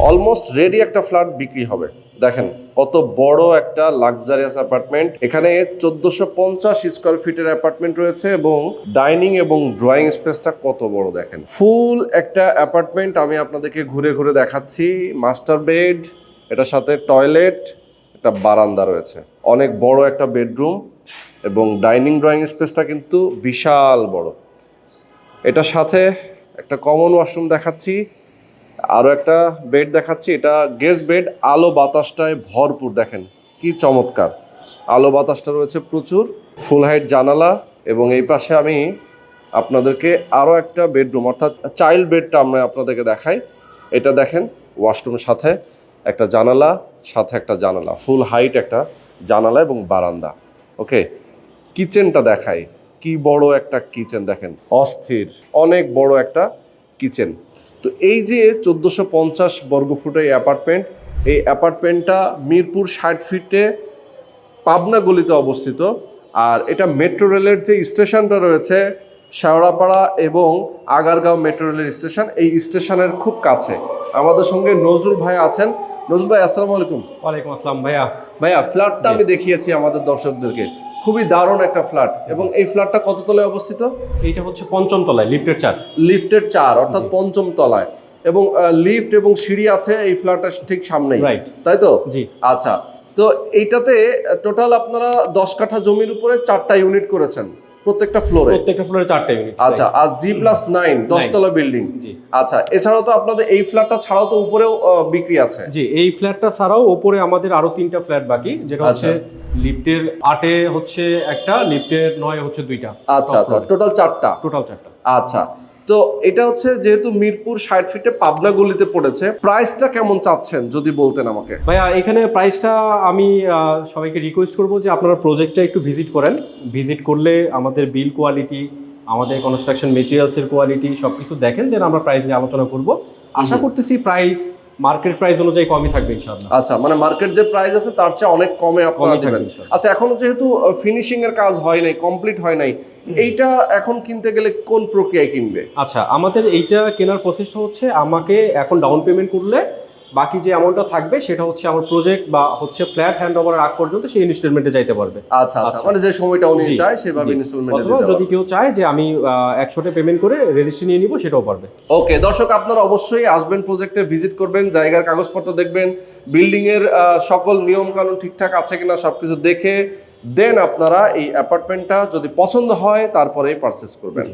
Almost ready একটা flat বিক্রি হবে। দেখেন কত বড় একটা লাক্সারিয়াস অ্যাপার্টমেন্ট। এখানে 1450 স্কোয়ার ফিটের অ্যাপার্টমেন্ট রয়েছে এবং ডাইনিং এবং ড্রয়িং স্পেসটা কত বড় দেখেন। ফুল একটা অ্যাপার্টমেন্ট আমি আপনাদেরকে ঘুরে ঘুরে দেখাচ্ছি। মাস্টার বেড, এটার সাথে টয়লেট, একটা বারান্দা রয়েছে, অনেক বড় একটা বেডরুম এবং ডাইনিং ড্রয়িং স্পেসটা কিন্তু বিশাল বড়। এটার সাথে একটা কমন ওয়াশরুম দেখাচ্ছি, আরও একটা বেড দেখাচ্ছি। এটা গেস্ট বেড, আলো বাতাসটায় ভরপুর, দেখেন কি চমৎকার আলো বাতাসটা রয়েছে প্রচুর। ফুল হাইট জানালা এবং এই পাশে আমি আপনাদেরকে আরও একটা বেডরুম অর্থাৎ চাইল্ড বেডটা আমরা আপনাদেরকে দেখাই। এটা দেখেন ওয়াশরুমের সাথে একটা জানালা, সাথে একটা জানালা, ফুল হাইট একটা জানালা এবং বারান্দা। ওকে, কিচেনটা দেখাই, কি বড় একটা কিচেন দেখেন, অস্থির, অনেক বড় একটা কিচেন। তো এই যে 1450 বর্গফুটের অ্যাপার্টমেন্ট, এই অ্যাপার্টমেন্টটা মিরপুর 60 ফিটে পাবনা গলিতে অবস্থিত। আর এটা মেট্রো রেলের যে স্টেশনটা রয়েছে শেওড়াপাড়া এবং আগারগাঁও মেট্রো রেলের স্টেশন, এই স্টেশনের খুব কাছে। আমাদের সঙ্গে নজরুল ভাই আছেন। নজরুল ভাই আসসালামু আলাইকুম। ওয়ালাইকুম আসসালাম ভাইয়া। ভাইয়া ফ্ল্যাটটা আমি দেখিয়েছি আমাদের দর্শকদেরকে, খুবই দারুণ একটা ফ্ল্যাট। এবং এই ফ্ল্যাটটা কত তলায় অবস্থিত? এইটা হচ্ছে পঞ্চম তলায়, লিফটের 4। লিফটের 4 অর্থাৎ পঞ্চম তলায়, এবং লিফট এবং সিঁড়ি আছে এই ফ্ল্যাটের ঠিক সামনেই, রাইট, তাই তো? জি। আচ্ছা, তো এইটাতে টোটাল আপনারা 10 কাঠা জমির উপরে 4টা ইউনিট করেছেন প্রত্যেকটা ফ্লোরে? প্রত্যেকটা ফ্লোরে 4টা ইউনিট। আচ্ছা, আর G+9 10 তলা বিল্ডিং। জি। আচ্ছা, এছাড়াও তো আপনাদের এই ফ্ল্যাটটা ছাড়াও তো উপরেও বিক্রি আছে? জি, এই ফ্ল্যাটটা ছাড়াও উপরে আমাদের আরো 3টা ফ্ল্যাট বাকি, যেটা হচ্ছে লিফটের 8-এ হচ্ছে একটা, লিফটের 9-এ হচ্ছে 2টা। আচ্ছা আচ্ছা, টোটাল 4টা। টোটাল 4টা। আচ্ছা, তো এটা হচ্ছে যেহেতু মিরপুর 60 ফিটে পাবনা গলিতে পড়েছে, প্রাইসটা কেমন চাচ্ছেন যদি বলতেন আমাকে? ভাইয়া এখানে প্রাইসটা আমি সবাইকে রিকোয়েস্ট করবো যে আপনারা প্রজেক্টটা একটু ভিজিট করেন। ভিজিট করলে আমাদের বিল কোয়ালিটি, আমাদের কনস্ট্রাকশন মেটেরিয়ালসের কোয়ালিটি সব কিছু দেখেন, দেন আমরা প্রাইস নিয়ে আলোচনা করব। আশা করতেছি প্রাইস মার্কেট প্রাইস অনুযায়ী কমই থাকবে ইনশাআল্লাহ। আচ্ছা, মানে মার্কেট যে প্রাইস আছে তার চেয়ে অনেক কমে আপনারা দিবেন। আচ্ছা, এখনো যেহেতু ফিনিশিং এর কাজ হয় নাই, কমপ্লিট হয় নাই, এইটা এখন কিনতে গেলে কোন প্রক্রিয়ায় কিনবে? আচ্ছা, আমাদের এইটা কেনার প্রসেসটা হচ্ছে আমাকে এখন ডাউন পেমেন্ট করলে বাকি যে অ্যামাউন্টটা থাকবে সেটা হচ্ছে আমার প্রজেক্ট বা হচ্ছে ফ্ল্যাট হ্যান্ড ওভারের আগ পর্যন্ত সেই ইনস্টলমেন্টে যাইতে পারবে। আচ্ছা আচ্ছা, মানে যে সময়টা উনি চায় সেভাবে ইনস্টলমেন্টে দিতে পারবে। যদি কেউ চায় যে আমি 100টা পেমেন্ট করে রেজিস্ট্রি নিয়ে নিব, সেটাও পারবে। ওকে দর্শক, আপনারা অবশ্যই আসবেন, প্রজেক্টে ভিজিট করবেন, জায়গার কাগজপত্র দেখবেন, বিল্ডিং এর সকল নিয়ম কানুন ঠিকঠাক আছে কিনা সবকিছু দেখে দেন আপনারা এই অ্যাপার্টমেন্টটা যদি পছন্দ হয় তারপরেই পারচেজ করবেন।